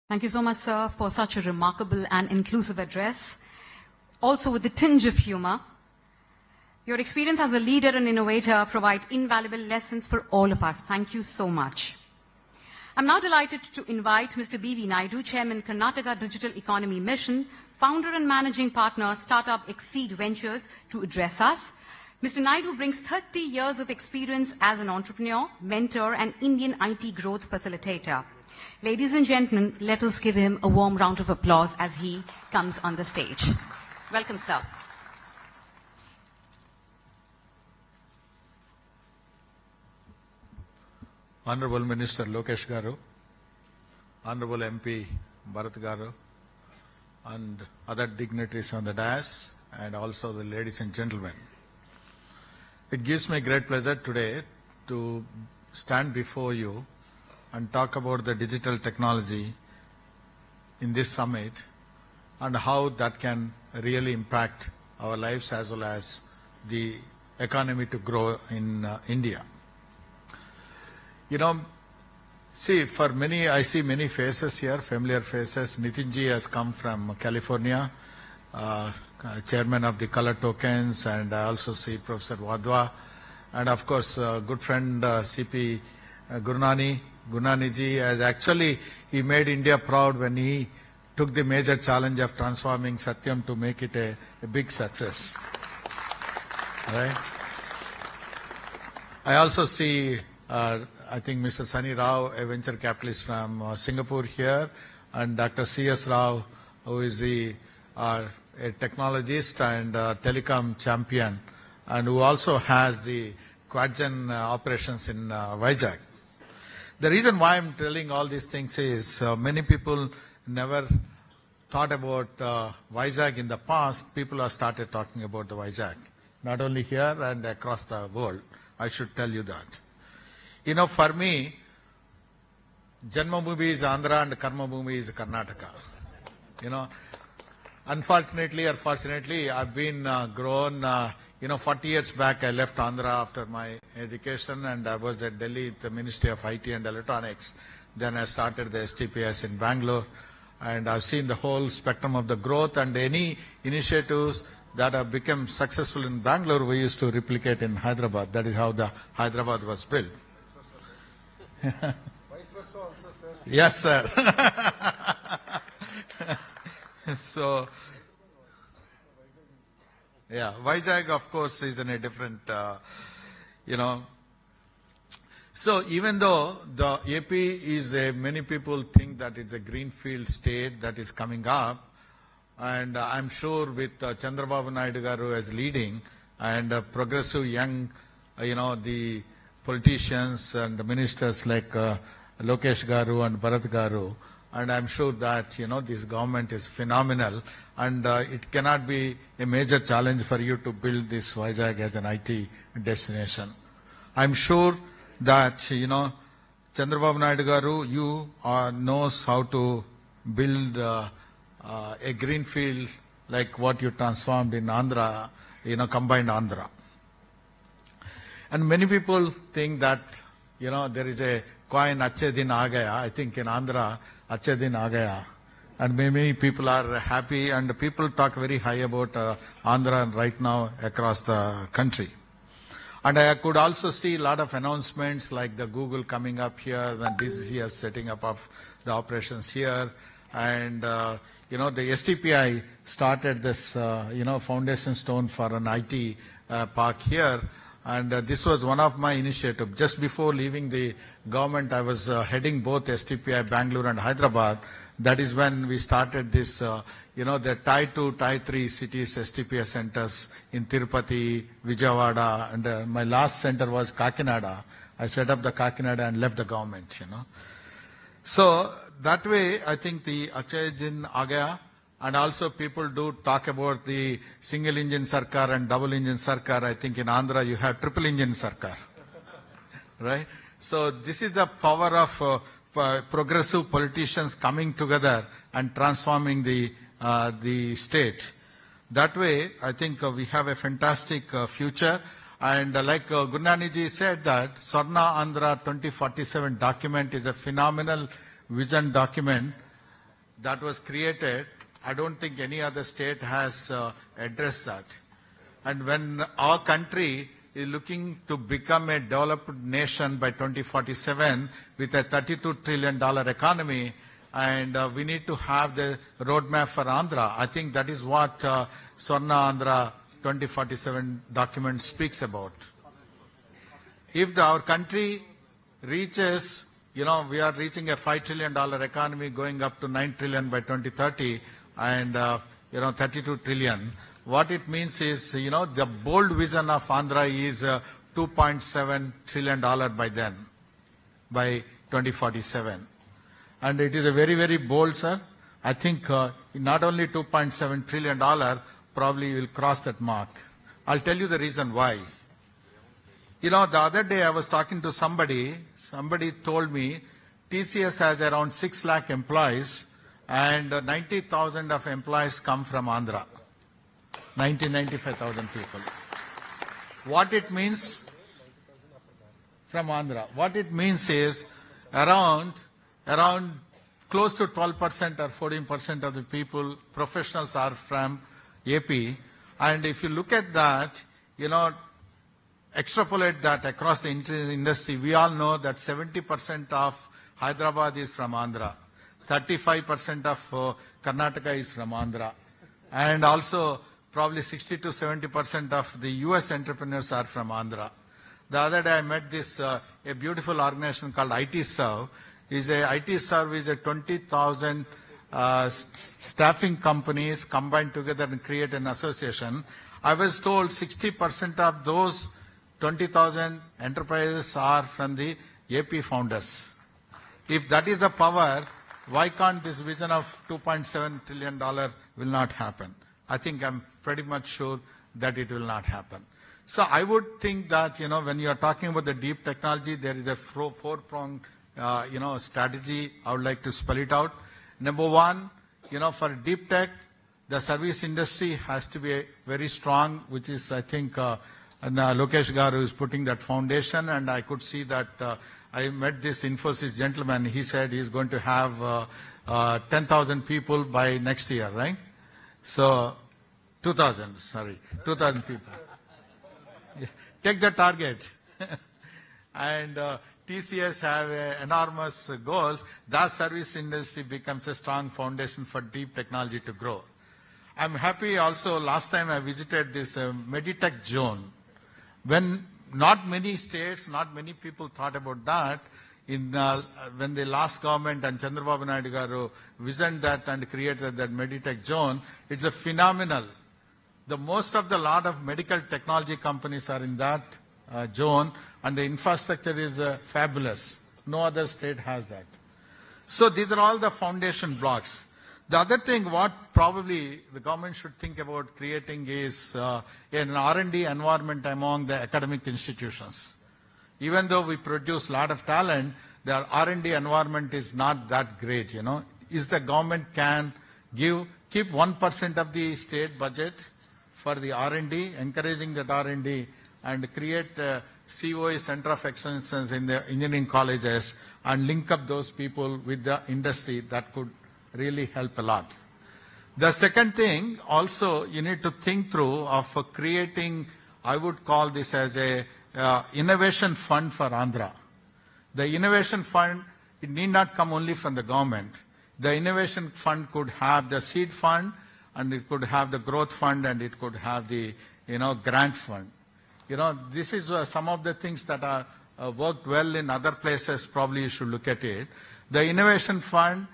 Thank you so much, sir, for such a remarkable and inclusive address, also with a tinge of humor. Your experience as a leader and innovator provides invaluable lessons for all of us. Thank you so much. I'm now delighted to invite Mr. B.V. Naidu, Chairman, Karnataka Digital Economy Mission, founder and managing partner, Startup Exceed Ventures, to address us. Mr. Naidu brings 30 years of experience as an entrepreneur, mentor, and Indian IT growth facilitator. Ladies and gentlemen, let us give him a warm round of applause as he comes on the stage. Welcome, sir. Honorable Minister Lokesh Garu, Honorable MP Bharat Garu, and other dignitaries on the dais, and also the ladies and gentlemen. It gives me great pleasure today to stand before you and talk about the digital technology in this summit and how that can really impact our lives as well as the economy to grow in India. You know, see, for many, I see many faces here, familiar faces. Nitinji has come from California, chairman of the Color Tokens, and I also see Professor Wadhwa, and of course, good friend CP Gurnaniji has actually, he made India proud when he took the major challenge of transforming Satyam to make it a big success. Right? I also see I think Mr. Sunny Rao, a venture capitalist from Singapore here, and Dr. C.S. Rao, who is a technologist and telecom champion, and who also has the quad-gen operations in Vizag. The reason why I'm telling all these things is many people never thought about Vizag in the past. People have started talking about the Vizag, not only here and across the world. I should tell you that. You know, for me, Janmabhoomi is Andhra and Karmabhoomi is Karnataka. You know, unfortunately or fortunately, I've been grown, 40 years back I left Andhra after my education, and I was at Delhi at the Ministry of IT and Electronics. Then I started the STPS in Bangalore, and I've seen the whole spectrum of the growth, and any initiatives that have become successful in Bangalore, we used to replicate in Hyderabad. That is how the Hyderabad was built. Vice versa also, sir. Yes, sir. So, yeah, Vizag, of course, is in a different, So, even though the AP is many people think that it's a greenfield state that is coming up, and I'm sure with Chandrababu Naidu Garu as leading, and progressive young, the politicians and ministers like Lokesh Garu and Bharat Garu, and I'm sure that, this government is phenomenal, and it cannot be a major challenge for you to build this Vizag as an IT destination. I'm sure that, Chandrababu Naidu Garu, you knows how to build a greenfield like what you transformed in Andhra, combined Andhra. And many people think that, there is a coin, Achhe Din Aa Gaya. I think in Andhra, Achhe Din Aa Gaya. And many people are happy, and people talk very high about Andhra right now across the country. And I could also see a lot of announcements like the Google coming up here, and DCCF setting up of the operations here. And, the STPI started this, foundation stone for an IT park here. And this was one of my initiatives. Just before leaving the government, I was heading both STPI, Bangalore and Hyderabad. That is when we started this, the Tie 2, Tie 3 cities STPI centers in Tirupati, Vijayawada, and my last center was Kakinada. I set up the Kakinada and left the government, So that way, I think the Achhe Din Aa Gaya, and also people do talk about the single engine sarkar and double engine sarkar. I think in Andhra you have triple engine sarkar, right? So this is the power of progressive politicians coming together and transforming the state. That way, I think we have a fantastic future. And like Gurnaniji said that Swarna Andhra 2047 document is a phenomenal vision document that was created, I don't think any other state has addressed that. And when our country is looking to become a developed nation by 2047 with a $32 trillion economy, and we need to have the roadmap for Andhra. I think that is what Swarna Andhra 2047 document speaks about. If our country reaches, we are reaching a $5 trillion economy going up to $9 trillion by 2030 and, $32 trillion. What it means is, the bold vision of Andhra is $2.7 trillion by then, by 2047. And it is a very, very bold, sir. I think not only $2.7 trillion, probably will cross that mark. I'll tell you the reason why. The other day I was talking to somebody told me TCS has around 6 lakh employees and 90,000 of employees come from Andhra. 95,000 people. What it means from Andhra? What it means is around close to 12% or 14% of the people, professionals are from AP. And if you look at that, extrapolate that across the industry, we all know that 70% of Hyderabad is from Andhra. 35% of Karnataka is from Andhra. And also probably 60 to 70% of the US entrepreneurs are from Andhra. The other day I met this a beautiful organization called IT Serve. IT Serve is a 20,000 staffing companies combined together and create an association. I was told 60% of those 20,000 enterprises are from the AP founders. If that is the power, why can't this vision of $2.7 trillion will not happen? I think I'm pretty much sure that it will not happen. So I would think that, when you are talking about the deep technology, there is a four-pronged, strategy. I would like to spell it out. Number one, for deep tech, the service industry has to be very strong, which is, I think, Lokesh Garu is putting that foundation, and I could see that I met this Infosys gentleman. He said he's going to have 10,000 people by next year, right? So, 2,000 people. Yeah. Take the target. And TCS have enormous goals. That service industry becomes a strong foundation for deep technology to grow. I'm happy also, last time I visited this Meditech zone. When not many states, not many people thought about that, when the last government and Chandrababu Naidu Garu visioned that and created that Meditech zone, it's a phenomenal. Most of the lot of medical technology companies are in that zone, and the infrastructure is fabulous. No other state has that. So these are all the foundation blocks. The other thing what probably the government should think about creating is an R&D environment among the academic institutions. Even though we produce a lot of talent, the R&D environment is not that great, Is the government can keep 1% of the state budget for the R&D, encouraging that R&D, and create COE, Center of Excellence in the engineering colleges, and link up those people with the industry. That could really help a lot. The second thing also you need to think through of creating, I would call this as a innovation fund for Andhra. The innovation fund, it need not come only from the government. The innovation fund could have the seed fund, and it could have the growth fund, and it could have the grant fund. This is some of the things that are worked well in other places. Probably you should look at it. The innovation fund,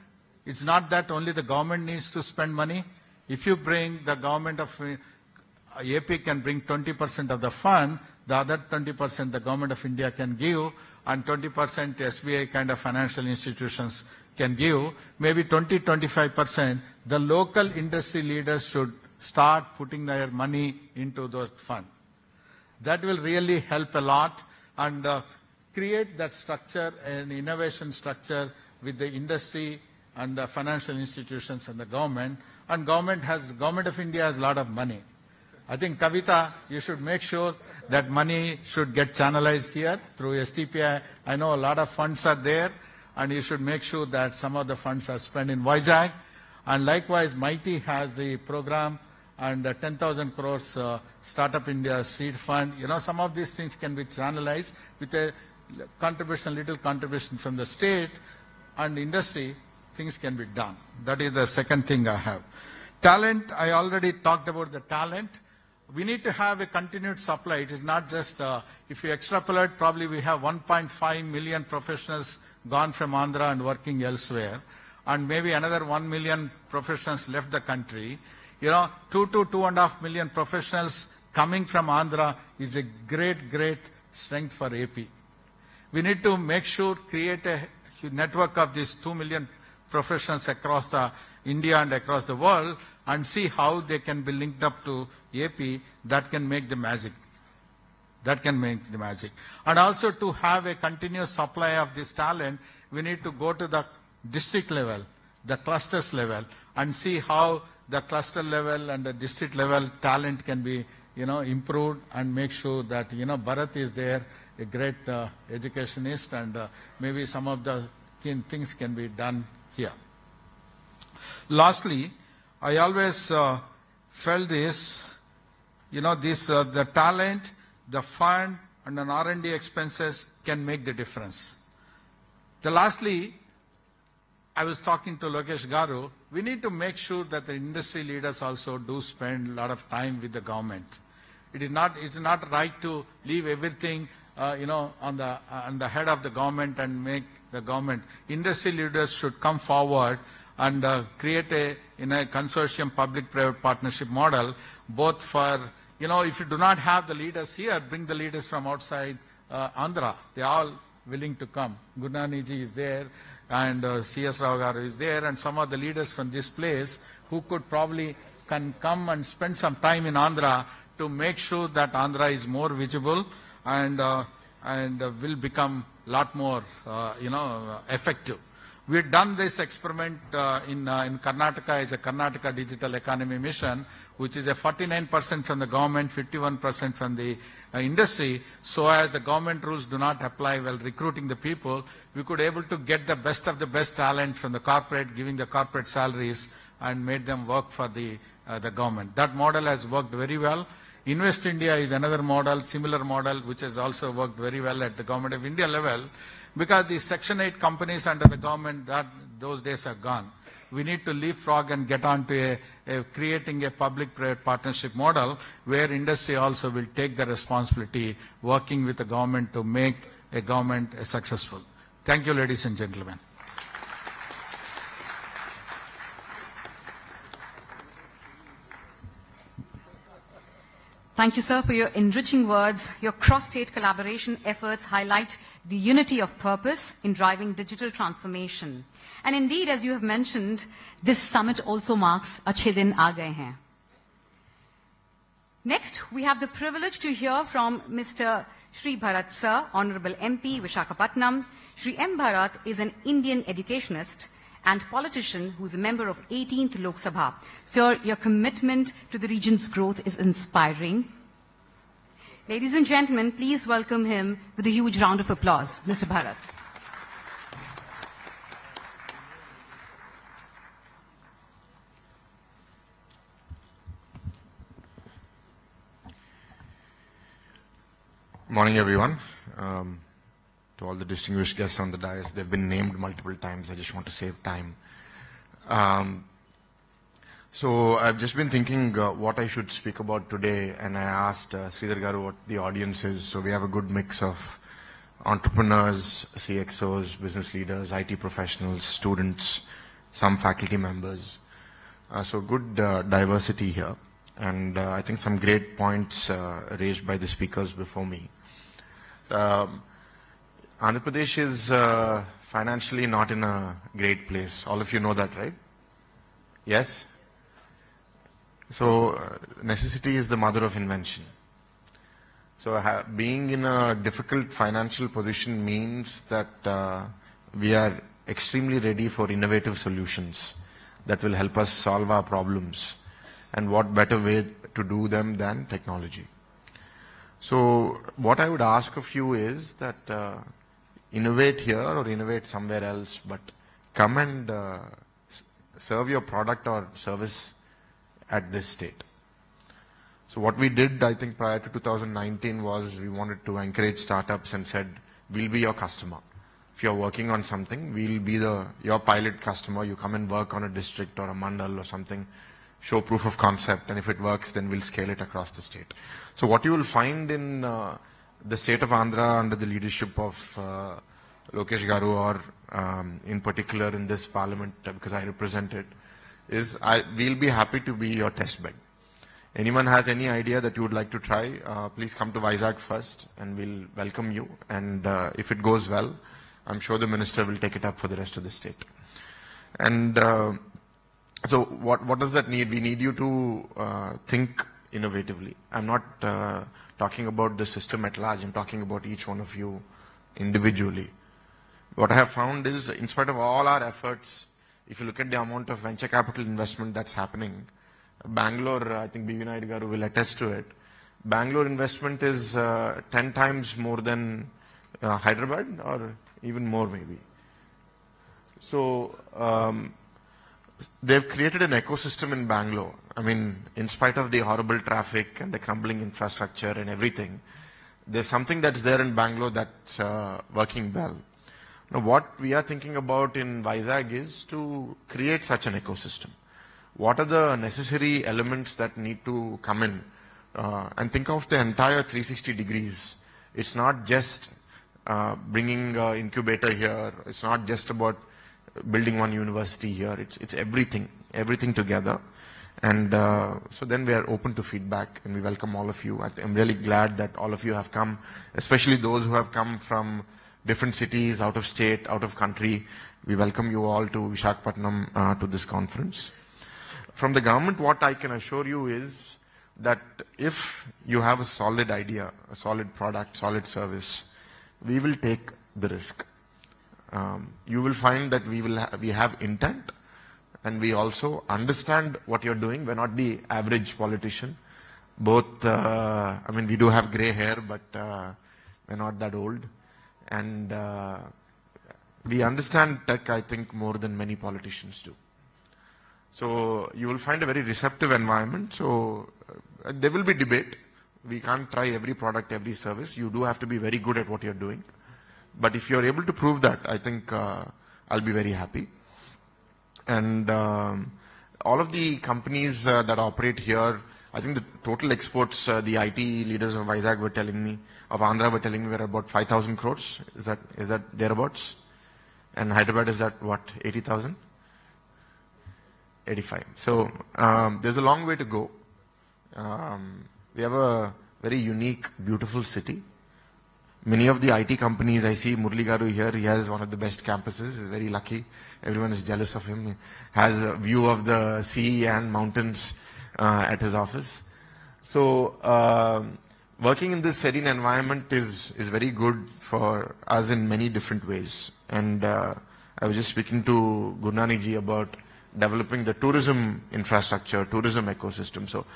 it's not that only the government needs to spend money. If you bring the government of AP can bring 20% of the fund, the other 20% the government of India can give, and 20% SBI kind of financial institutions can give. Maybe 20-25%, the local industry leaders should start putting their money into those funds. That will really help a lot, and create that structure, an innovation structure with the industry and the financial institutions and the government. And government of India has a lot of money. I think, Kavita, you should make sure that money should get channelized here through STPI. I know a lot of funds are there, and you should make sure that some of the funds are spent in Vizag. And likewise, MIGHTY has the program and 10,000 crores Startup India seed fund. Some of these things can be channelized with a contribution, little contribution from the state and industry. Things can be done. That is the second thing I have. Talent, I already talked about the talent. We need to have a continued supply. It is not just, if you extrapolate, probably we have 1.5 million professionals gone from Andhra and working elsewhere, and maybe another 1 million professionals left the country. 2 to 2.5 million professionals coming from Andhra is a great strength for AP. We need to make sure, create a network of these 2 million professionals across the India and across the world, and see how they can be linked up to AP. That can make the magic. That can make the magic. And also to have a continuous supply of this talent, we need to go to the district level, the clusters level, and see how the cluster level and the district level talent can be, improved, and make sure that, Bharat is there, a great educationist, and maybe some of the things can be done here. Lastly, I always felt this, the talent, the fund, and an R&D expenses can make the difference. Lastly, I was talking to Lokesh Garu, we need to make sure that the industry leaders also do spend a lot of time with the government. It's not right to leave everything, on the head of the government and make the government. Industry leaders should come forward and create in a consortium public-private partnership model, both for, if you do not have the leaders here, bring the leaders from outside Andhra. They are all willing to come. Gunaniji is there, and C.S. Rao Garu is there, and some of the leaders from this place who could probably can come and spend some time in Andhra to make sure that Andhra is more visible and will become a lot more, effective. We've done this experiment in Karnataka. It's a Karnataka Digital Economy Mission, which is a 49% from the government, 51% from the industry. So as the government rules do not apply while recruiting the people, we could able to get the best of the best talent from the corporate, giving the corporate salaries, and made them work for the government. That model has worked very well. Invest India is another model, similar model, which has also worked very well at the Government of India level, because the Section 8 companies under the government, those days are gone. We need to leapfrog and get on to creating a public-private partnership model where industry also will take the responsibility, working with the government to make a government successful. Thank you, ladies and gentlemen. Thank you, sir, for your enriching words. Your cross-state collaboration efforts highlight the unity of purpose in driving digital transformation. And indeed, as you have mentioned, this summit also marks Achhe Din Aa Gaye Hain. Next, we have the privilege to hear from Mr. Shri Bharat Sir, Honorable MP, Visakhapatnam. Shri M. Bharat is an Indian educationist and politician who's a member of 18th Lok Sabha. Sir, your commitment to the region's growth is inspiring. Ladies and gentlemen, please welcome him with a huge round of applause. Mr. Bharat. Morning, everyone. To all the distinguished guests on the dais, they've been named multiple times. I just want to save time. So I've just been thinking what I should speak about today, and I asked Sridhar Garu what the audience is. So we have a good mix of entrepreneurs, CXOs, business leaders, IT professionals, students, some faculty members. So good diversity here. And I think some great points raised by the speakers before me. Andhra Pradesh is financially not in a great place. All of you know that, right? Yes? So necessity is the mother of invention. So being in a difficult financial position means that we are extremely ready for innovative solutions that will help us solve our problems. And what better way to do them than technology? So what I would ask of you is that innovate here or innovate somewhere else, but come and serve your product or service at this state. So what we did, I think, prior to 2019 was we wanted to encourage startups and said, we'll be your customer. If you're working on something, we'll be your pilot customer. You come and work on a district or a mandal or something, show proof of concept, and if it works, then we'll scale it across the state. So what you will find in the state of Andhra under the leadership of Lokesh Garu, or in particular in this parliament, because I represent it, is we'll be happy to be your test bed. Anyone has any idea that you would like to try, please come to Vizag first and we'll welcome you. And if it goes well, I'm sure the minister will take it up for the rest of the state. And so what does that need? We need you to think innovatively. I'm not talking about the system at large. I'm talking about each one of you individually. What I have found is, in spite of all our efforts, if you look at the amount of venture capital investment that's happening, Bangalore, I think B.V. Naidu Garu will attest to it, Bangalore investment is 10 times more than Hyderabad, or even more maybe. So they've created an ecosystem in Bangalore. I mean, in spite of the horrible traffic and the crumbling infrastructure and everything, there's something that's there in Bangalore that's working well. Now, what we are thinking about in Vizag is to create such an ecosystem. What are the necessary elements that need to come in? And think of the entire 360 degrees. It's not just bringing an incubator here. It's not just about building one university here. It's everything together. And so then we are open to feedback and we welcome all of you. I'm really glad that all of you have come, especially those who have come from different cities, out of state, out of country. We welcome you all to Visakhapatnam to this conference. From the government, what I can assure you is that if you have a solid idea, a solid product, solid service, we will take the risk. You will find that we have intent, and we also understand what you're doing. We're not the average politician. Both, I mean, we do have gray hair, but we're not that old. And we understand tech, I think, more than many politicians do. So you will find a very receptive environment. So there will be debate. We can't try every product, every service. You do have to be very good at what you're doing. But if you're able to prove that, I think I'll be very happy. And all of the companies that operate here, I think the total exports, the IT leaders of Vizag were telling me, of Andhra were telling me, were about 5,000 crores. Is that thereabouts? And Hyderabad is at what, 80,000? 85. So there's a long way to go. We have a very unique, beautiful city. Many of the IT companies, I see Murli Garu here, he has one of the best campuses. He's very lucky. Everyone is jealous of him. He has a view of the sea and mountains at his office. So working in this serene environment is very good for us in many different ways. And I was just speaking to Gurnani ji about developing the tourism infrastructure, tourism ecosystem. So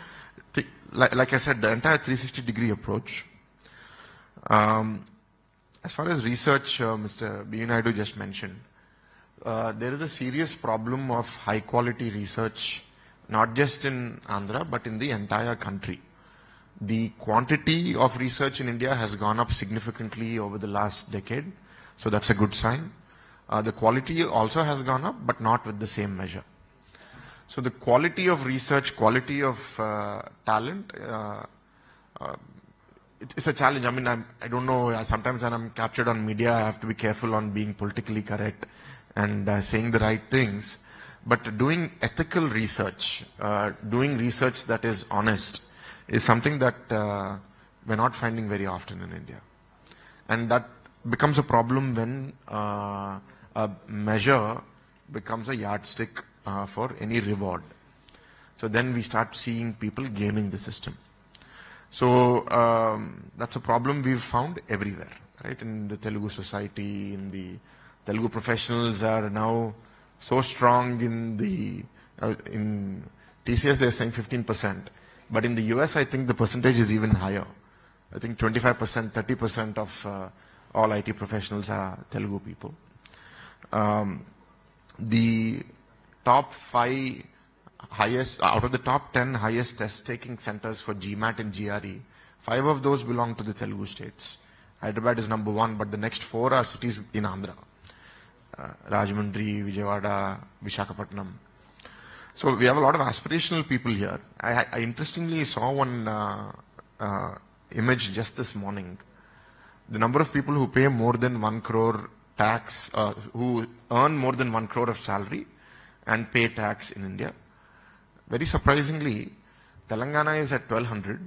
like I said, the entire 360-degree approach. As far as research, Mr. B. Naidu just mentioned, there is a serious problem of high-quality research, not just in Andhra, but in the entire country. The quantity of research in India has gone up significantly over the last decade, so that's a good sign. The quality also has gone up, but not with the same measure. So the quality of research, quality of talent, it's a challenge. I mean, I don't know, sometimes when I'm captured on media, I have to be careful on being politically correct and saying the right things. But doing ethical research, doing research that is honest, is something that we're not finding very often in India. And that becomes a problem when a measure becomes a yardstick for any reward. So then we start seeing people gaming the system. So that's a problem we've found everywhere, right? In the Telugu society, in the Telugu professionals are now so strong in the in TCS they're saying 15%, but in the US I think the percentage is even higher. I think 25%, 30% of all IT professionals are Telugu people. The top 5 highest, out of the top 10 highest test-taking centers for GMAT and GRE, 5 of those belong to the Telugu states. Hyderabad is number 1, but the next 4 are cities in Andhra. Rajahmundry, Vijayawada, Visakhapatnam. So we have a lot of aspirational people here. I interestingly saw one image just this morning. The number of people who pay more than 1 crore tax, who earn more than 1 crore of salary and pay tax in India. Very surprisingly, Telangana is at 1200,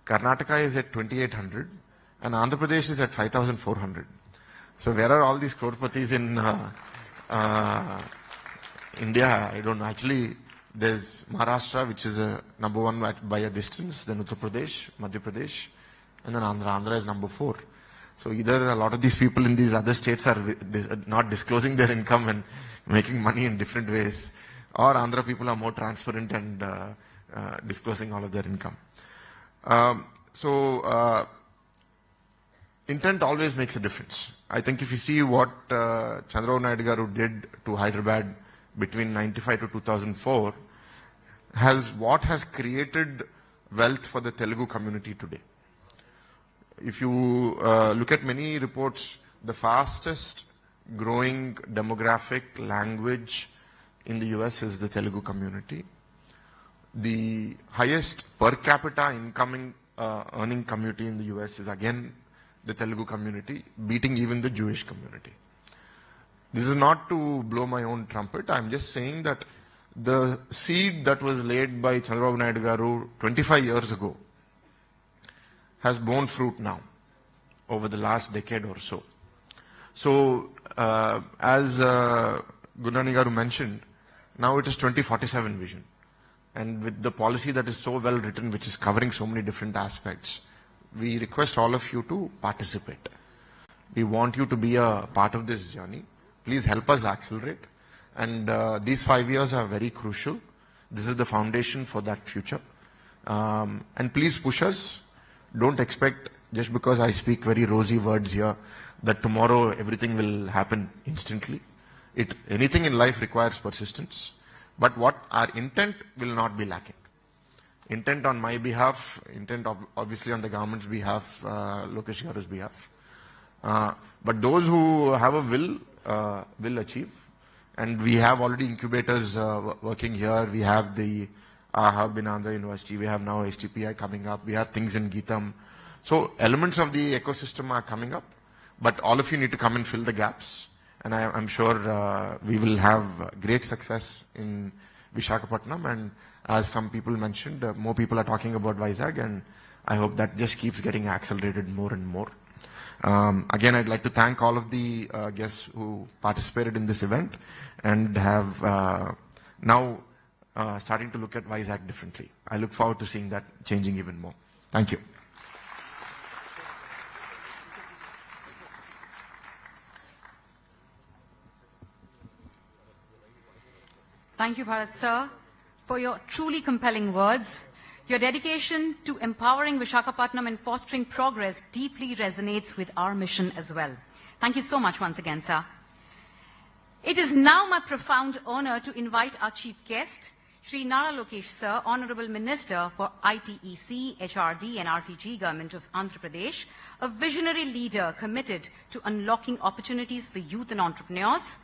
Karnataka is at 2800, and Andhra Pradesh is at 5400. So where are all these crorepathies in India? I don't know. Actually, there's Maharashtra, which is number 1 by a distance, then Uttar Pradesh, Madhya Pradesh, and then Andhra. Andhra is number 4. So either a lot of these people in these other states are not disclosing their income and making money in different ways, or Andhra people are more transparent and disclosing all of their income. Intent always makes a difference. I think if you see what Chandrababu Naidu garu did to Hyderabad between 95 to 2004, has created wealth for the Telugu community today. If you look at many reports, the fastest growing demographic language in the US is the Telugu community. The highest per capita incoming earning community in the US is again the Telugu community, beating even the Jewish community. This is not to blow my own trumpet. I'm just saying that the seed that was laid by Chandrababu Naidu garu 25 years ago has borne fruit now over the last decade or so. So, as Gunani garu mentioned, now it is 2047 vision. And with the policy that is so well written, which is covering so many different aspects, we request all of you to participate. We want you to be a part of this journey. Please help us accelerate. And these 5 years are very crucial. This is the foundation for that future. And please push us. Don't expect, just because I speak very rosy words here, that tomorrow everything will happen instantly. Anything in life requires persistence. But what our intent will not be lacking. Intent on my behalf, intent obviously on the government's behalf, Lokesh garu's behalf. But those who have a will achieve. And we have already incubators working here. We have the hub in Andhra University. We have now HTPI coming up. We have things in Geetham. So elements of the ecosystem are coming up. But all of you need to come and fill the gaps. And I'm sure we will have great success in Visakhapatnam. And as some people mentioned, more people are talking about Vizag. And I hope that just keeps getting accelerated more and more. Again, I'd like to thank all of the guests who participated in this event and have now starting to look at Vizag differently. I look forward to seeing that changing even more. Thank you. Thank you, Bharat sir, for your truly compelling words. Your dedication to empowering Visakhapatnam and fostering progress deeply resonates with our mission as well. Thank you so much once again, sir. It is now my profound honor to invite our chief guest, Shri Naralokesh sir, Honorable Minister for ITEC, HRD and RTG Government of Andhra Pradesh, a visionary leader committed to unlocking opportunities for youth and entrepreneurs,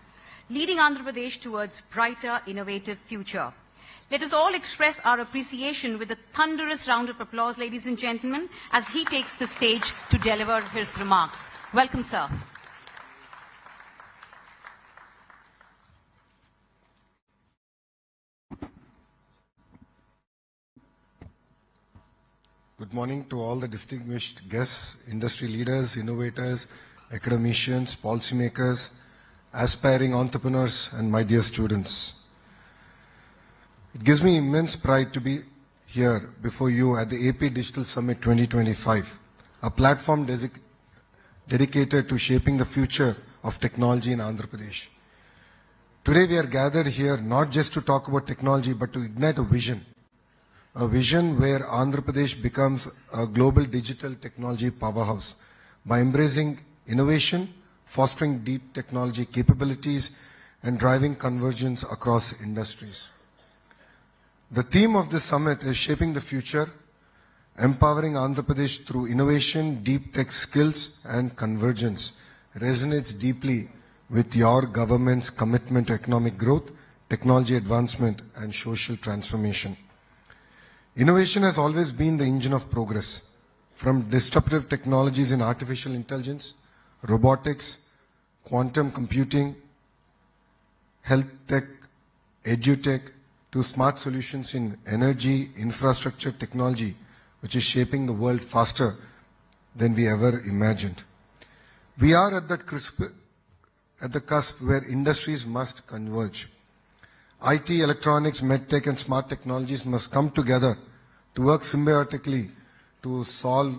leading Andhra Pradesh towards brighter, innovative future. Let us all express our appreciation with a thunderous round of applause, ladies and gentlemen, as he takes the stage to deliver his remarks. Welcome, sir. Good morning to all the distinguished guests, industry leaders, innovators, academicians, policymakers, aspiring entrepreneurs, and my dear students. It gives me immense pride to be here before you at the AP Digital Summit 2025, a platform dedicated to shaping the future of technology in Andhra Pradesh. Today we are gathered here not just to talk about technology, but to ignite a vision where Andhra Pradesh becomes a global digital technology powerhouse by embracing innovation, fostering deep technology capabilities, and driving convergence across industries. The theme of this summit is Shaping the Future, Empowering Andhra Pradesh through Innovation, Deep Tech Skills and Convergence. Resonates deeply with your government's commitment to economic growth, technology advancement and social transformation. Innovation has always been the engine of progress. From disruptive technologies in artificial intelligence, robotics, quantum computing, health tech, edutech, to smart solutions in energy, infrastructure, technology, which is shaping the world faster than we ever imagined. We are at the cusp where industries must converge. IT, electronics, medtech and smart technologies must come together to work symbiotically to solve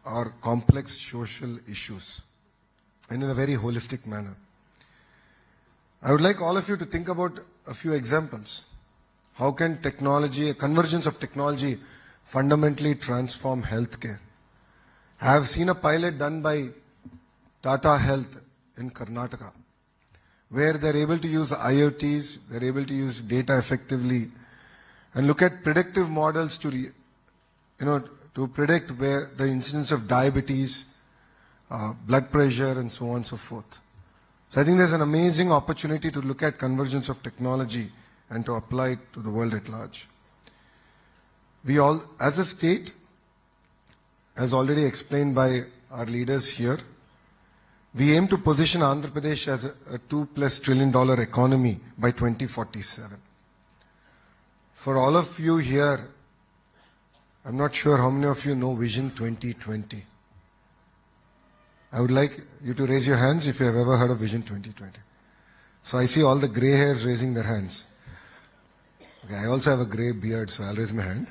our complex social issues and in a very holistic manner. I would like all of you to think about a few examples. How can technology, a convergence of technology, fundamentally transform healthcare? I have seen a pilot done by Tata Health in Karnataka, where they're able to use IoTs, they're able to use data effectively, and look at predictive models to predict where the incidence of diabetes, blood pressure, and so on and so forth. So I think there's an amazing opportunity to look at convergence of technology and to apply it to the world at large. We all, as a state, as already explained by our leaders here, we aim to position Andhra Pradesh as a $2+ trillion economy by 2047. For all of you here, I'm not sure how many of you know Vision 2020. I would like you to raise your hands if you have ever heard of Vision 2020. So I see all the gray hairs raising their hands. Okay, I also have a gray beard, so I'll raise my hand.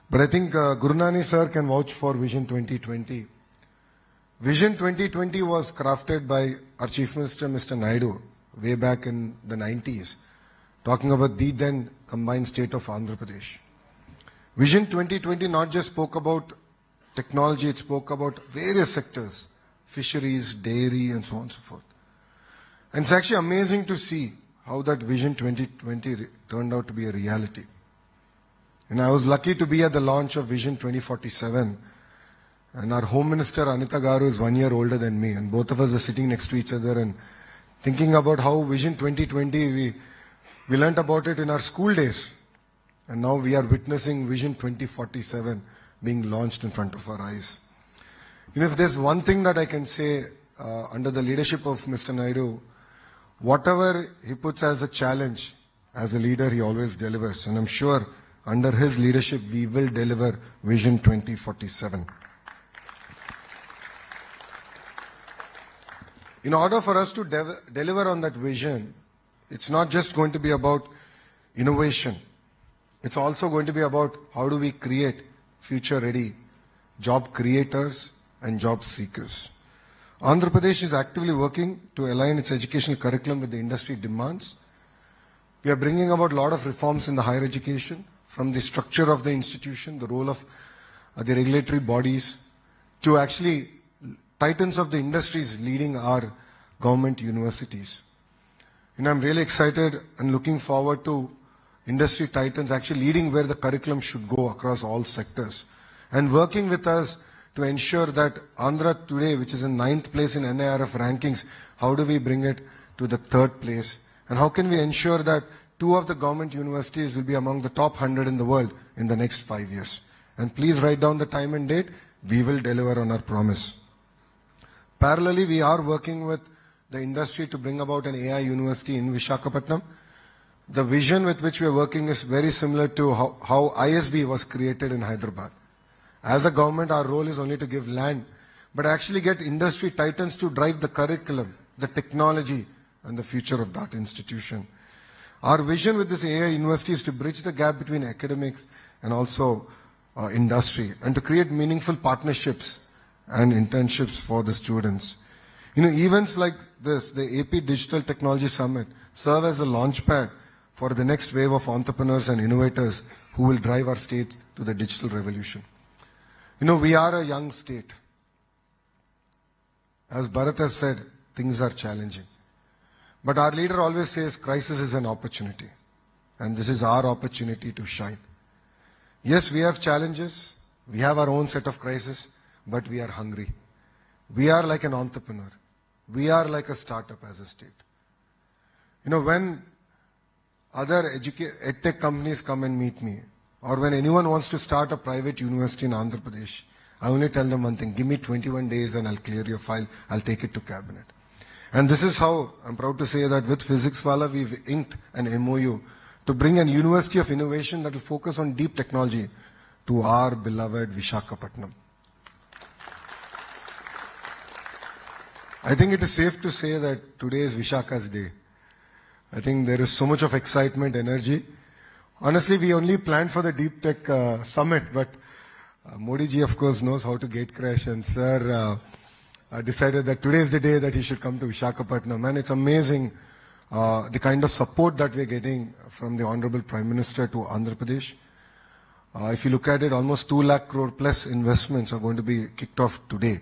But I think Gurunani sir can vouch for Vision 2020. Vision 2020 was crafted by our Chief Minister, Mr. Naidu, way back in the 90s, talking about the then combined state of Andhra Pradesh. Vision 2020 not just spoke about technology, it spoke about various sectors, fisheries, dairy, and so on and so forth. And it's actually amazing to see how that Vision 2020 turned out to be a reality. And I was lucky to be at the launch of Vision 2047. And our Home Minister, Anita Garu, is 1 year older than me. And both of us are sitting next to each other and thinking about how Vision 2020, we learnt about it in our school days. And now we are witnessing Vision 2047 being launched in front of our eyes. If there's one thing that I can say under the leadership of Mr. Naidu, whatever he puts as a challenge, as a leader, he always delivers. And I'm sure under his leadership, we will deliver Vision 2047. In order for us to deliver on that vision, it's not just going to be about innovation. It's also going to be about how do we create future-ready job creators and job seekers. Andhra Pradesh is actively working to align its educational curriculum with the industry demands. We are bringing about a lot of reforms in the higher education, from the structure of the institution, the role of the regulatory bodies, to actually titans of the industries leading our government universities. I'm really excited and looking forward to industry titans actually leading where the curriculum should go across all sectors and working with us to ensure that Andhra today, which is in 9th place in NIRF rankings, how do we bring it to the 3rd place? And how can we ensure that 2 of the government universities will be among the top 100 in the world in the next 5 years? And please write down the time and date. We will deliver on our promise. Parallelly, we are working with the industry to bring about an AI university in Visakhapatnam. The vision with which we are working is very similar to how ISB was created in Hyderabad. As a government, our role is only to give land, but actually get industry titans to drive the curriculum, the technology, and the future of that institution. Our vision with this AI university is to bridge the gap between academics and also industry, and to create meaningful partnerships and internships for the students. Events like this, the AP Digital Technology Summit, serve as a launchpad for the next wave of entrepreneurs and innovators who will drive our state to the digital revolution. We are a young state. As Bharat has said, things are challenging. But our leader always says crisis is an opportunity. And this is our opportunity to shine. Yes, we have challenges. We have our own set of crises, but we are hungry. We are like an entrepreneur. We are like a startup as a state. When other edtech companies come and meet me, or when anyone wants to start a private university in Andhra Pradesh, I only tell them one thing: give me 21 days and I'll clear your file, I'll take it to cabinet. And this is how, I'm proud to say that with Physics Wala, we've inked an MOU to bring an university of innovation that will focus on deep technology to our beloved Visakhapatnam. I think it is safe to say that today is Vishakha's day. I think there is so much of excitement, energy. Honestly, we only planned for the Deep Tech Summit, but Modi ji, of course, knows how to gate crash, and sir decided that today is the day that he should come to Visakhapatnam. And it's amazing the kind of support that we're getting from the Honorable Prime Minister to Andhra Pradesh. If you look at it, almost 2 lakh crore plus investments are going to be kicked off today.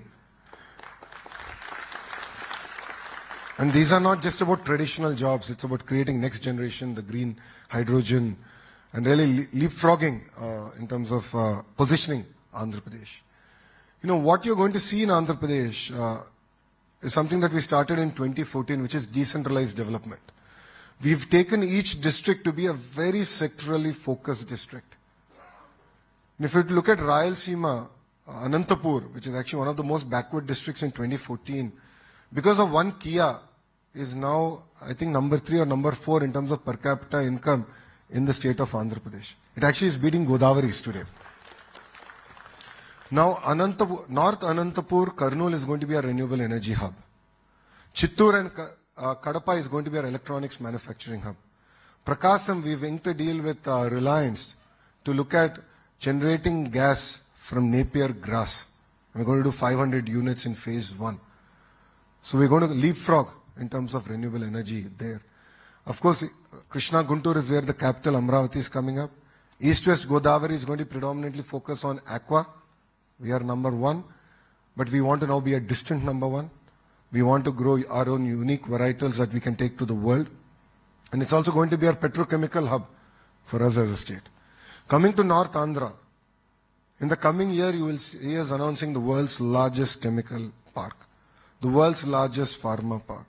And these are not just about traditional jobs, it's about creating next generation, the green hydrogen, and really leapfrogging in terms of positioning Andhra Pradesh. What you're going to see in Andhra Pradesh is something that we started in 2014, which is decentralized development. We've taken each district to be a very sectorally focused district. And if you look at Rayalaseema, Anantapur, which is actually one of the most backward districts in 2014, because of one Kia, is now, I think, number 3 or number 4 in terms of per capita income in the state of Andhra Pradesh. It actually is beating Godavari's today. Now, North Anantapur, Kurnool is going to be a renewable energy hub. Chittoor and Kadapa is going to be our electronics manufacturing hub. Prakasam, we've inked a deal with Reliance to look at generating gas from Napier grass. We're going to do 500 units in phase 1. So we're going to leapfrog in terms of renewable energy there. Of course, Krishna Guntur is where the capital Amravati is coming up. East-West Godavari is going to predominantly focus on aqua. We are number 1, but we want to now be a distant number 1. We want to grow our own unique varietals that we can take to the world. And it's also going to be our petrochemical hub for us as a state. Coming to North Andhra, in the coming year you will see us announcing the world's largest chemical park, the world's largest pharma park.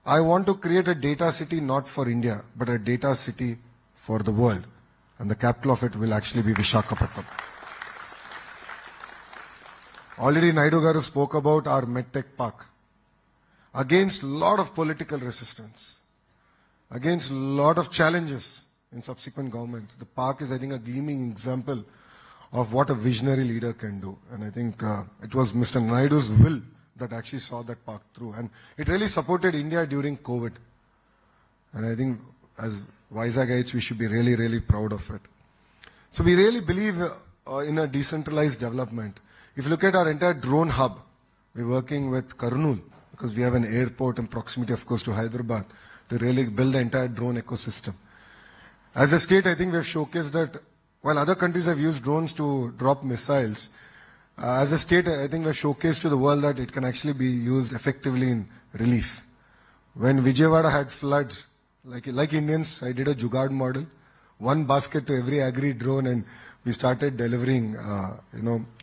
I want to create a data city not for India, but a data city for the world. And the capital of it will actually be Visakhapatnam. Already Naidu Garu spoke about our MedTech Park. Against a lot of political resistance, against a lot of challenges in subsequent governments, the park is, I think, a gleaming example of what a visionary leader can do. And I think it was Mr. Naidu's will that actually saw that park through. And it really supported India during COVID. And I think as Vizagayites, we should be really, really proud of it. So we really believe in a decentralized development. If you look at our entire drone hub, we're working with Kurnool, because we have an airport in proximity, of course, to Hyderabad, to really build the entire drone ecosystem. As a state, I think we've showcased that while other countries have used drones to drop missiles, as a state, I think we've showcased to the world that it can actually be used effectively in relief. When Vijayawada had floods, like Indians, I did a Jugaad model, 1 basket to every agri drone, and we started delivering,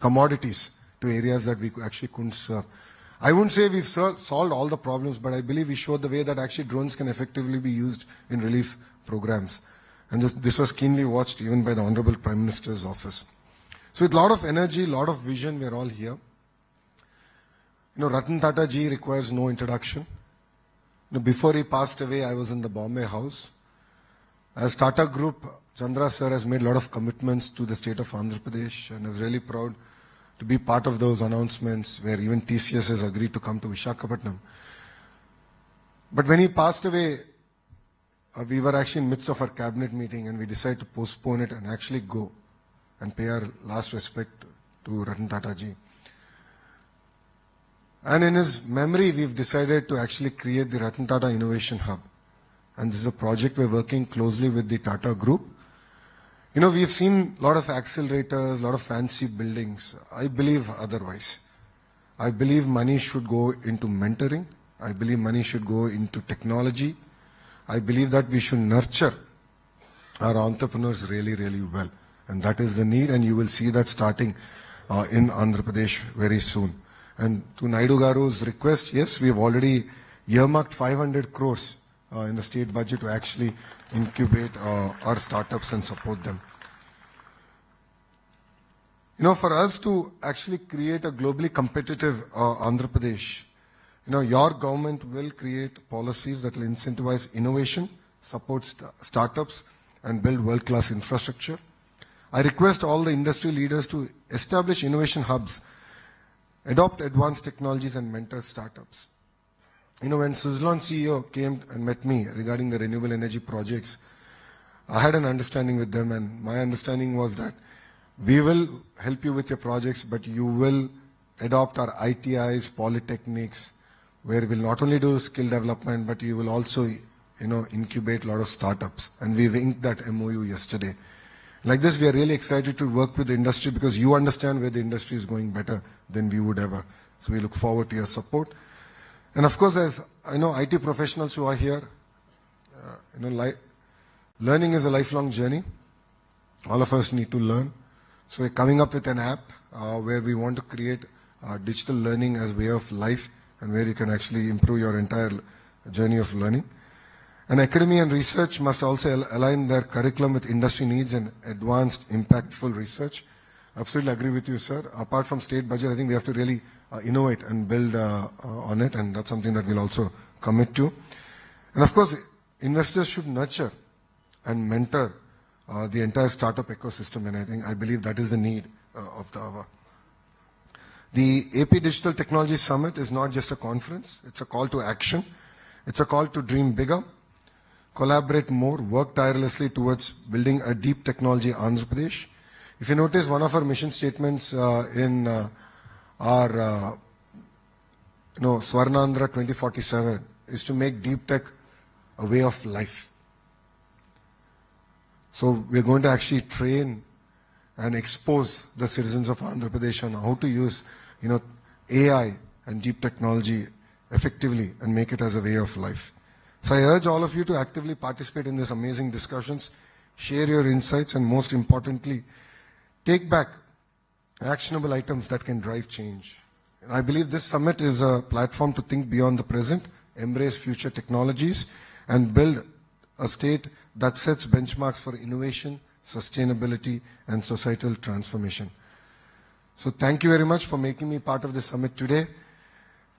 commodities to areas that we actually couldn't serve. I wouldn't say we've solved all the problems, but I believe we showed the way that actually drones can effectively be used in relief programs. And this was keenly watched even by the Honorable Prime Minister's office. So with a lot of energy, a lot of vision, we're all here. Ratan Tata ji requires no introduction. Before he passed away, I was in the Bombay House. As Tata Group, Chandra sir has made a lot of commitments to the state of Andhra Pradesh, and is really proud to be part of those announcements where even TCS has agreed to come to Visakhapatnam. But when he passed away, we were actually in the midst of our cabinet meeting, and we decided to postpone it and actually go and pay our last respect to Ratan Tata ji. And in his memory, we've decided to actually create the Ratan Tata Innovation Hub. And this is a project we're working closely with the Tata Group. We've seen a lot of accelerators, a lot of fancy buildings. I believe otherwise. I believe money should go into mentoring, I believe money should go into technology. I believe that we should nurture our entrepreneurs really, really well. And that is the need, and you will see that starting in Andhra Pradesh very soon. And to Naidu Garu's request, yes, we have already earmarked 500 crores in the state budget to actually incubate our startups and support them. You know, for us to actually create a globally competitive Andhra Pradesh, you know, your government will create policies that will incentivize innovation, support startups, and build world-class infrastructure. I request all the industry leaders to establish innovation hubs, adopt advanced technologies, and mentor startups. You know, when Suzlon CEO came and met me regarding the renewable energy projects, I had an understanding with them, and my understanding was that we will help you with your projects, but you will adopt our ITIs, polytechnics, where we'll not only do skill development, but you will also, you know, incubate a lot of startups. And we've inked that MOU yesterday. Like this, we are really excited to work with the industry because you understand where the industry is going better than we would ever. So we look forward to your support. And of course, as I know, IT professionals who are here, you know, learning is a lifelong journey. All of us need to learn. So we're coming up with an app where we want to create digital learning as a way of life, and where you can actually improve your entire journey of learning. And academy and research must also align their curriculum with industry needs and advanced, impactful research. Absolutely agree with you, sir. Apart from state budget, I think we have to really innovate and build on it, and that's something that we'll also commit to. And of course, investors should nurture and mentor the entire startup ecosystem, and I believe that is the need of the hour. The AP Digital Technology Summit is not just a conference, it's a call to action. It's a call to dream bigger, collaborate more, work tirelessly towards building a deep technology Andhra Pradesh. If you notice, one of our mission statements in our Swarnandhra 2047 is to make deep tech a way of life. So we're going to actually train and expose the citizens of Andhra Pradesh on how to use, you know, AI and deep technology effectively and make it as a way of life. So I urge all of you to actively participate in these amazing discussions, share your insights, and most importantly, take back actionable items that can drive change. And I believe this summit is a platform to think beyond the present, embrace future technologies, and build a state that sets benchmarks for innovation, sustainability, and societal transformation. So thank you very much for making me part of this summit today.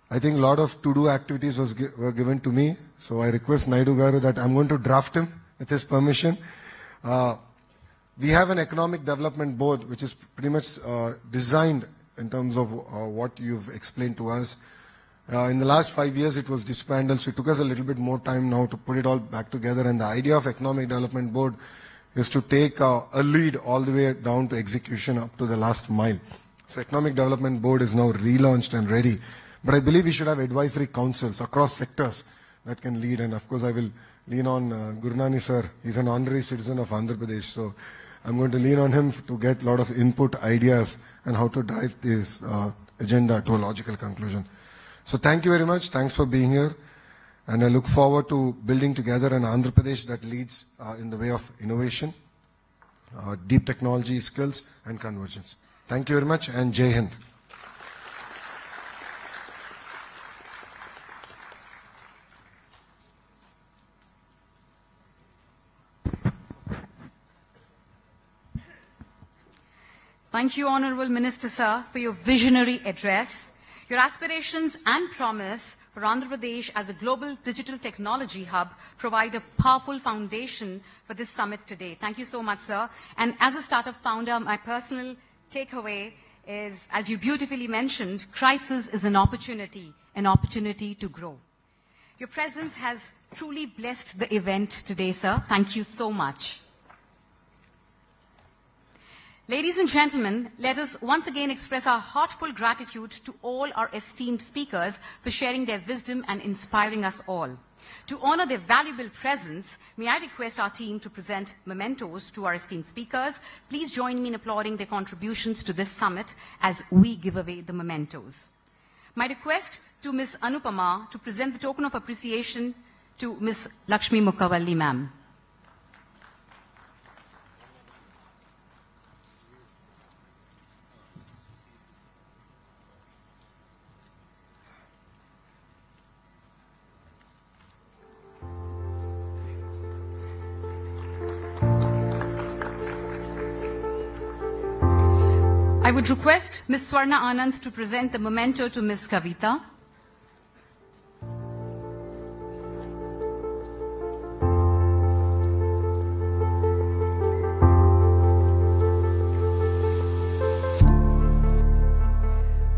I think a lot of to-do activities were given to me, so I request Naidu Garu that I'm going to draft him with his permission. We have an economic development board which is pretty much designed in terms of what you've explained to us. In the last 5 years it was disbanded, so it took us a little bit more time now to put it all back together, and the idea of economic development board is to take a lead all the way down to execution up to the last mile. So economic development board is now relaunched and ready. But I believe we should have advisory councils across sectors that can lead. And of course, I will lean on Gurnani sir. He's an honorary citizen of Andhra Pradesh. So I'm going to lean on him to get a lot of input, ideas, and how to drive this agenda to a logical conclusion. So thank you very much. Thanks for being here. And I look forward to building together an Andhra Pradesh that leads in the way of innovation, deep technology skills, and convergence. Thank you very much, and Jai Hind. Thank you, Honourable Minister, sir, for your visionary address. Your aspirations and promise for Andhra Pradesh as a global digital technology hub provide a powerful foundation for this summit today. Thank you so much, sir. And as a startup founder, my personal takeaway is, as you beautifully mentioned, crisis is an opportunity to grow. Your presence has truly blessed the event today, sir. Thank you so much. Ladies and gentlemen, let us once again express our heartfelt gratitude to all our esteemed speakers for sharing their wisdom and inspiring us all. To honor their valuable presence, may I request our team to present mementos to our esteemed speakers. Please join me in applauding their contributions to this summit as we give away the mementos. My request to Ms. Anupama to present the token of appreciation to Ms. Lakshmi Mukkavalli, ma'am. I would request Ms. Swarna Anand to present the memento to Ms. Kavita.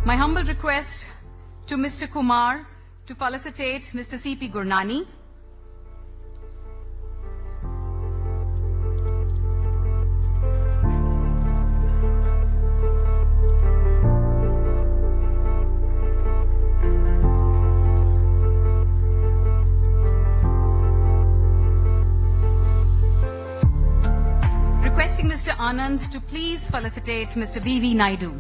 My humble request to Mr. Kumar to felicitate Mr. C.P. Gurnani. Requesting Mr. Anand to please felicitate Mr. B.V. Naidu.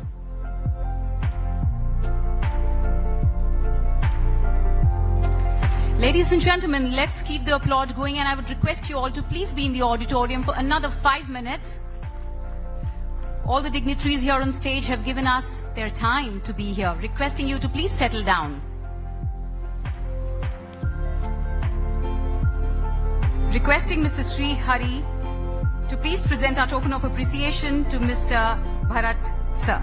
Ladies and gentlemen, let's keep the applaud going, and I would request you all to please be in the auditorium for another 5 minutes. All the dignitaries here on stage have given us their time to be here, requesting you to please settle down. Requesting Mr. Sri Hari to please present our token of appreciation to Mr. Bharat Sir.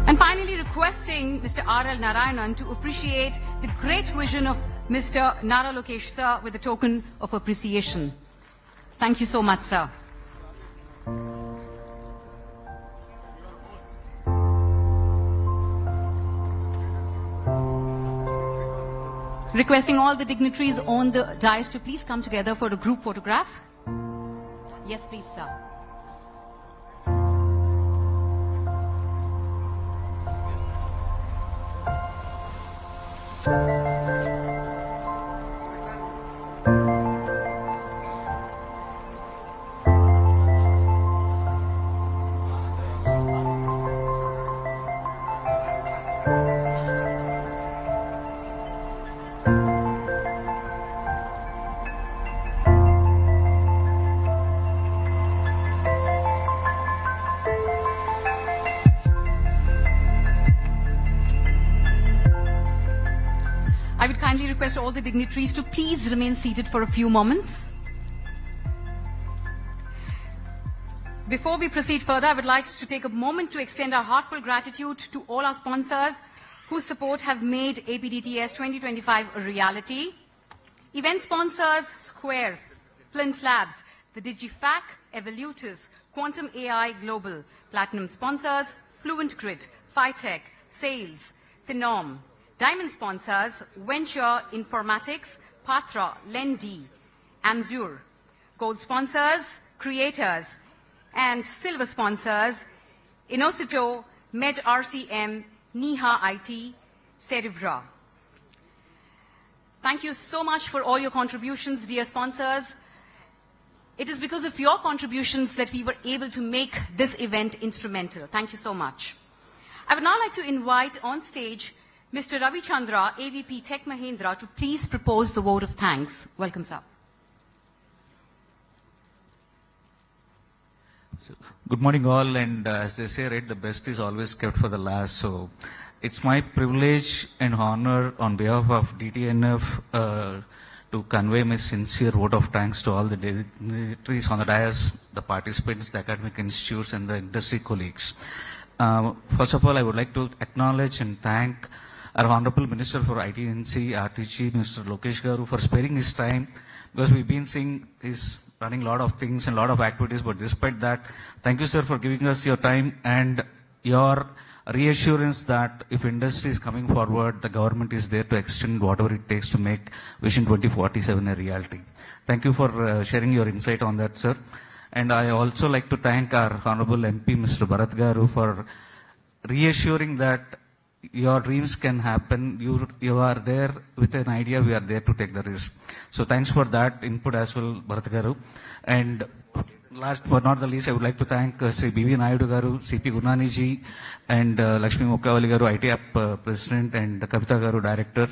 And finally requesting Mr. R.L. Narayanan to appreciate the great vision of Mr. Naralokesh Sir with a token of appreciation. Thank you so much, sir. Requesting all the dignitaries on the dais to please come together for a group photograph. Yes, please, sir. I would kindly request all the dignitaries to please remain seated for a few moments. Before we proceed further, I would like to take a moment to extend our heartfelt gratitude to all our sponsors whose support have made APDTS 2025 a reality. Event sponsors Square, Flint Labs, the DigiFac, Evolutus, Quantum AI Global. Platinum sponsors Fluent Grid, Phytech, Sales, Phenom. Diamond sponsors Venture Informatics, Patra, Lendi, Amzur. Gold sponsors Creators, and silver sponsors Inocito, MedRCM, Niha IT, Cerebra. Thank you so much for all your contributions, dear sponsors. It is because of your contributions that we were able to make this event instrumental. Thank you so much. I would now like to invite on stage Mr. Ravi Chandra, AVP Tech Mahindra, to please propose the vote of thanks. Welcome, sir. So, good morning all, and as they say, right, the best is always kept for the last. So it's my privilege and honor on behalf of DTNF to convey my sincere vote of thanks to all the dignitaries on the dais, the participants, the academic institutes, and the industry colleagues. First of all, I would like to acknowledge and thank our Honorable Minister for ITNC, RTG, Mr. Lokesh Garu, for sparing his time, because we've been seeing he's running a lot of things and a lot of activities, but despite that, thank you, sir, for giving us your time and your reassurance that if industry is coming forward, the government is there to extend whatever it takes to make Vision 2047 a reality. Thank you for sharing your insight on that, sir. And I also like to thank our Honorable MP, Mr. Bharat Garu, for reassuring that your dreams can happen. You are there with an idea. We are there to take the risk. So thanks for that input as well, Bharat Garu. And last but not the least, I would like to thank Sri B.V. Naidu Garu, C.P. Gurnani ji, and Lakshmi Mokkavali Garu, ITAP President, and Kavita Garu, Director.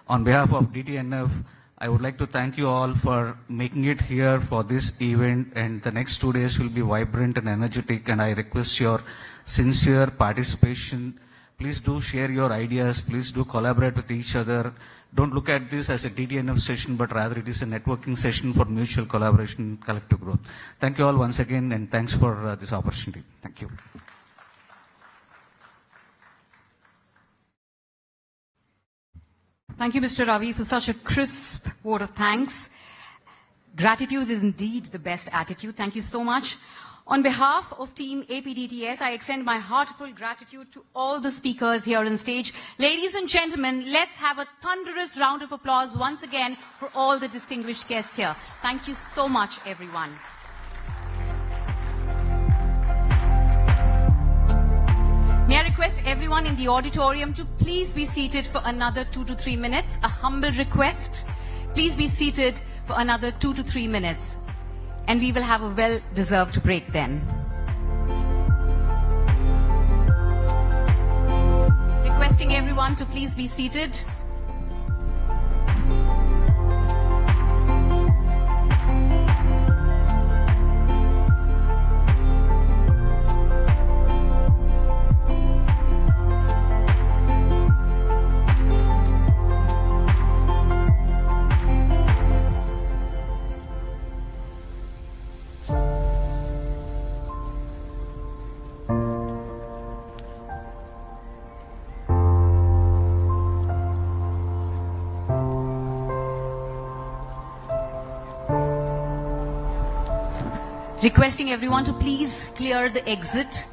On behalf of DTNF, I would like to thank you all for making it here for this event, and the next 2 days will be vibrant and energetic, and I request your sincere participation. Please do share your ideas. Please do collaborate with each other. Don't look at this as a DTNF session, but rather it is a networking session for mutual collaboration and collective growth. Thank you all once again, and thanks for this opportunity. Thank you. Thank you, Mr. Ravi, for such a crisp vote of thanks. Gratitude is indeed the best attitude. Thank you so much. On behalf of Team APDTS, I extend my heartfelt gratitude to all the speakers here on stage. Ladies and gentlemen, let's have a thunderous round of applause once again for all the distinguished guests here. Thank you so much, everyone. May I request everyone in the auditorium to please be seated for another 2 to 3 minutes. A humble request. Please be seated for another 2 to 3 minutes. And we will have a well-deserved break then. Requesting everyone to please be seated. Requesting everyone to please clear the exit.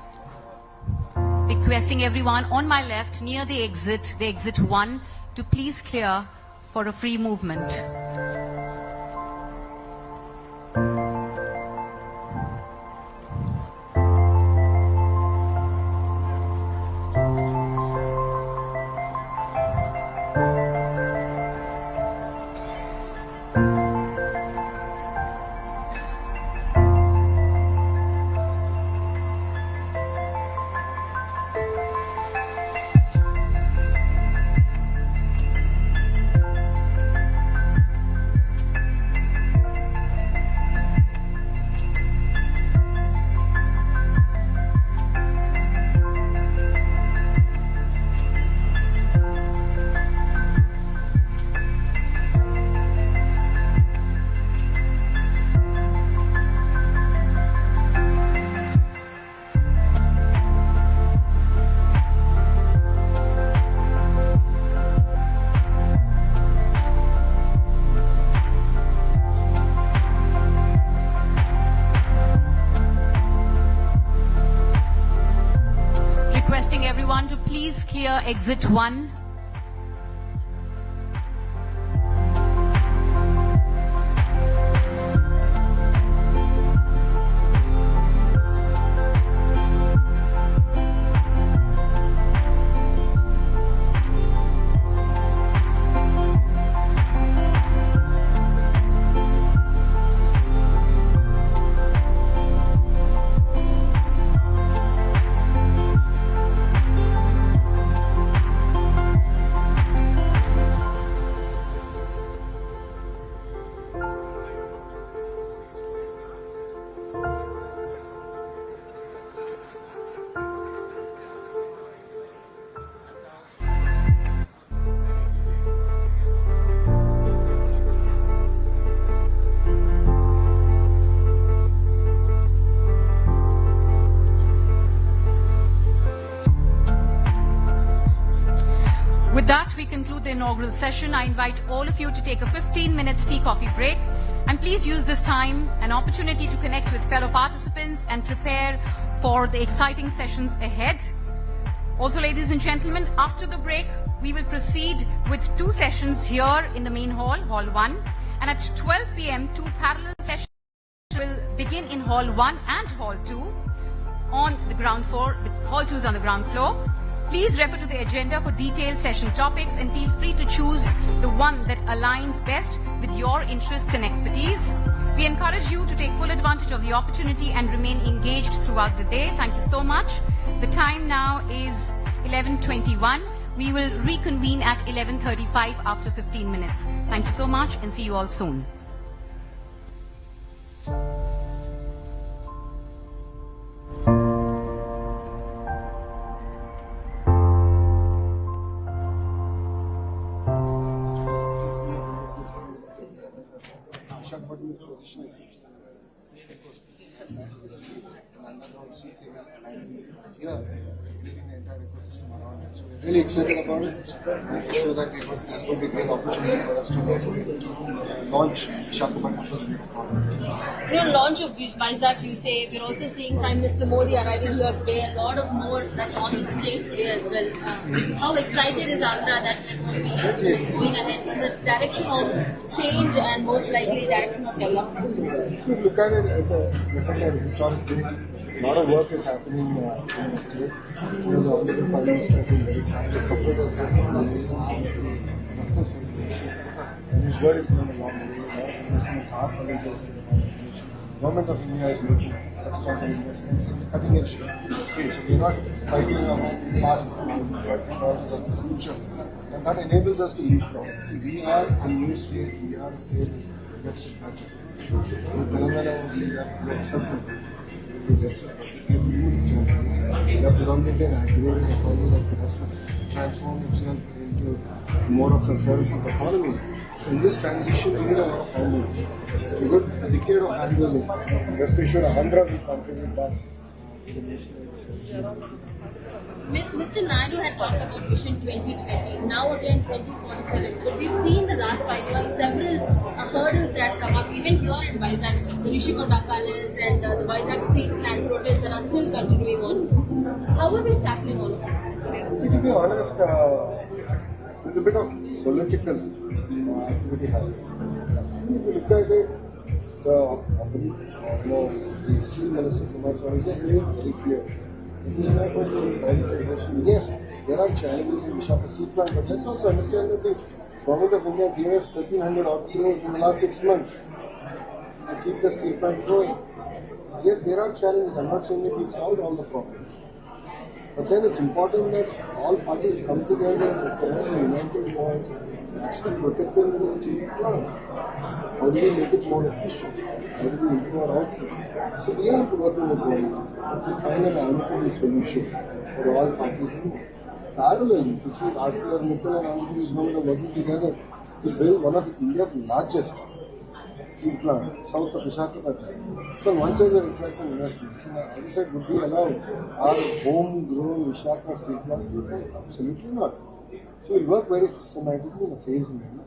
Requesting everyone on my left near the exit 1, to please clear for a free movement. Everyone to please clear exit 1. With that, we conclude the inaugural session. I invite all of you to take a 15-minute tea coffee break, and please use this time an opportunity to connect with fellow participants and prepare for the exciting sessions ahead. Also, ladies and gentlemen, after the break, we will proceed with 2 sessions here in the main hall, Hall 1, and at 12 p.m. 2 parallel sessions will begin in Hall 1 and Hall 2 on the ground floor. Hall 2 is on the ground floor. Please refer to the agenda for detailed session topics and feel free to choose the one that aligns best with your interests and expertise. We encourage you to take full advantage of the opportunity and remain engaged throughout the day. Thank you so much. The time now is 11:21. We will reconvene at 11:35 after 15 minutes. Thank you so much and see you all soon. Visakhapatnam's position is here, building the entire ecosystem around it. So we're really excited about it and sure that this is going to be a great opportunity for us to launch Visakhapatnam for the next quarter. Launch of Vizag, you say. We're also seeing Prime Minister Modi arriving here today. A lot of more that's on the stage today as well. How excited is Andhra that they're going to be going ahead in the direction of change and most likely direction of development? If you look at it, it's definitely a historic day. A lot of work is happening in the state. The Honorable Prime Minister has been very kind. The support has been amazing, honestly. And of course, and his word is going a long way. A lot of investments are coming to us in the nation. The government of India is making substantial investments in the cutting edge space. So we're not fighting about the past, we're fighting about the future. And that enables us to leapfrog. So we are a new state, we are a state that gets it better. Telangana was left to accept it. We have huge challenges. We are predominantly an agrarian economy that has to transform itself into more of a services economy. So in this transition, we need a lot of handling. A good decade of handling. Rest assured, Andhra will contribute back to the nation. Mr. Naidu had talked about Vision 2020, now again 2047. But we've seen the last 5 years several hurdles that come up, even here in Vizag, the Rishikonda Palace and the Vizag Steel Plant protests that are still continuing on. How are we tackling all of this? To be honest, there's a bit of political activity happening. If you look at it, the Steel Minister Kumaraswamy is very clear. It is not only privatization. Yes, there are challenges in Visakhapatnam Steel Plant, but let's also understand that the Government of India gave us 1,300 odd crores in the last 6 months to keep the steel plant going. Yes, there are challenges. I'm not saying that we've solved all the problems. But then it's important that all parties come together and stand in a united voice and actually protecting the steel plant. How do we make it more efficient? How do we improve our output? So we are working with government to find an amicable solution for all parties involved. Parallelly, if you see ArcelorMittal and Andhra Government are working together to build one of India's largest steel plant, south of Visakhapatnam. So on one side we're attracting investments, and on the other side would we allow our homegrown Visakhapatnam steel plant? Absolutely not. So we'll work very systematically in a phased manner.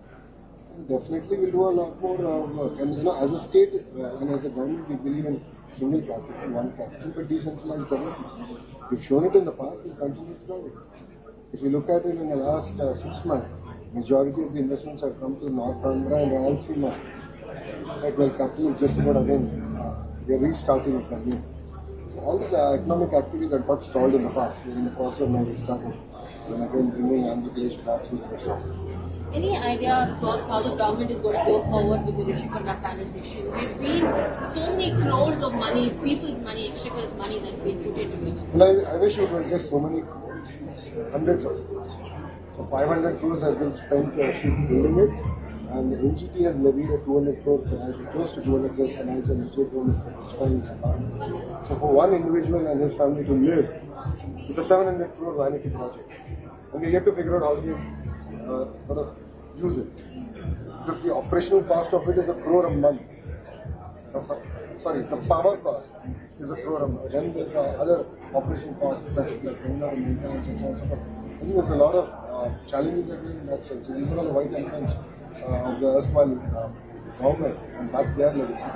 And definitely we'll do a lot more work. And as a state and as a government, we believe in single capital, one capital, but decentralized development. We've shown it in the past, we'll continue to do it. If you look at it in the last 6 months, majority of the investments have come to North Andhra and Rayalaseema. Right, well, capital is just about again, we are restarting it again. So all this economic activity that got stalled in the past, we're in the process of now restarting. And again, bringing Andhra Pradesh back to the start. Any idea or thoughts how the government is going to go forward with the Rishikonda Palace issue? We've seen so many crores of money, people's money, exchequer's money that's been put into it. Well, I wish it was just so many crores, hundreds of crores. So 500 crores has been spent building it, and the NGT has levied a 200 crore penalty, close to 200 crore penalty on the state government for destroying the park. So for one individual and his family to live, it's a 700 crore vanity project. And we have to figure out how to sort of use it. Because the operational cost of it is 1 crore a month. Sorry, the power cost is 1 crore a month. Then there's other operation costs, plus seminar and maintenance and so on and so forth. I think there's a lot of challenges that we in that sense. So these are all the white elephants of the erstwhile government, and that's their legacy.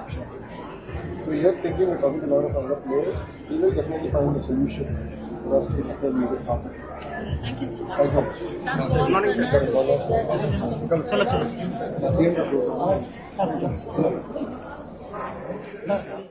So we are thinking, we're talking to a lot of other players. We will definitely find a solution for us to definitely use it properly. Thank you so much. Thank you. That was Thank you.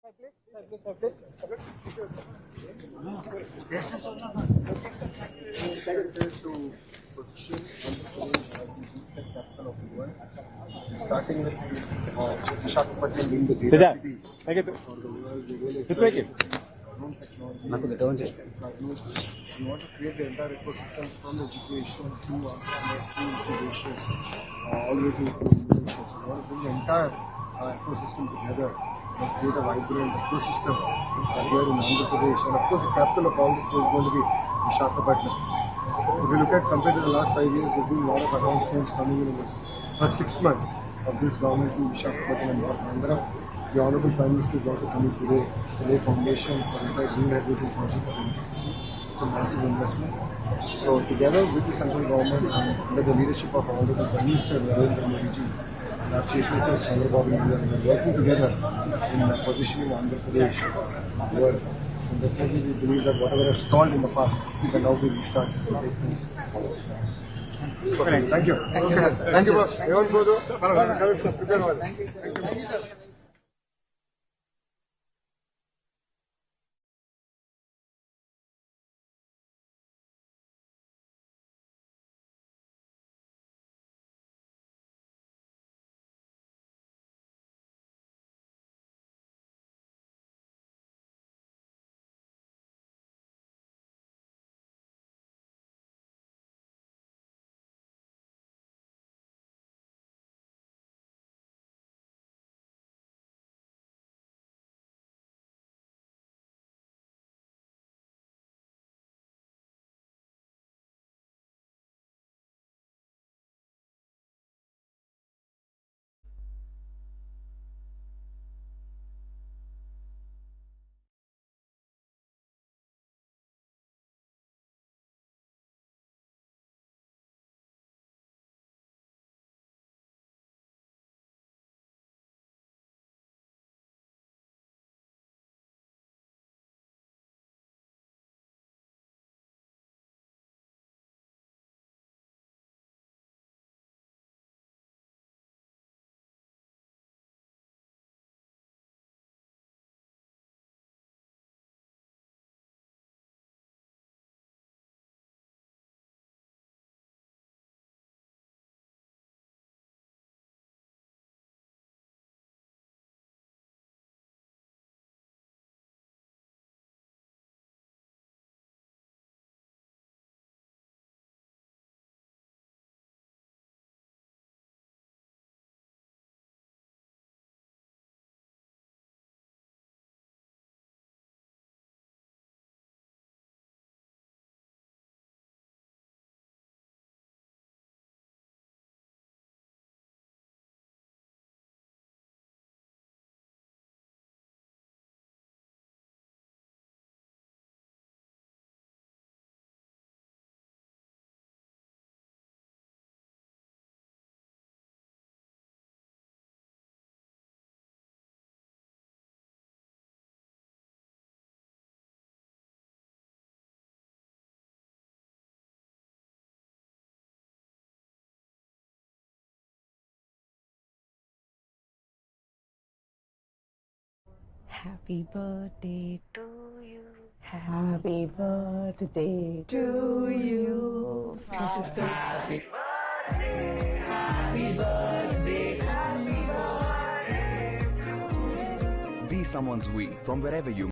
To position capital of the world, starting with Visakhapatnam being the data city for the world. We really technology. We want to create the entire ecosystem from education to entrepreneurs to incubation, all the way to innovation. So we want to bring the entire ecosystem together and create a vibrant ecosystem here in Andhra Pradesh. And of course, the capital of all this is going to be Visakhapatnam. If you look at compared to the last 5 years, there's been a lot of announcements coming in this first 6 months of this government to Visakhapatnam and North Andhra. The Honorable Prime Minister is also coming today to lay foundation for the entire green hydrogen project of NTPC. It's a massive investment. So together with the central government and under the leadership of Honorable Prime Minister Narendra Modi ji and our Chief Minister Chandrababu Naidu, we are working together in positioning Andhra Pradesh in the world. And definitely we believe that whatever has stalled in the past can now be restarted to take things forward. Okay, thank you. Thank you, sir. Thank you, boss. Thank you, sir. Happy birthday to you. Happy birthday to you. My sister. Happy birthday. Happy birthday. Happy birthday. Be someone's we from wherever you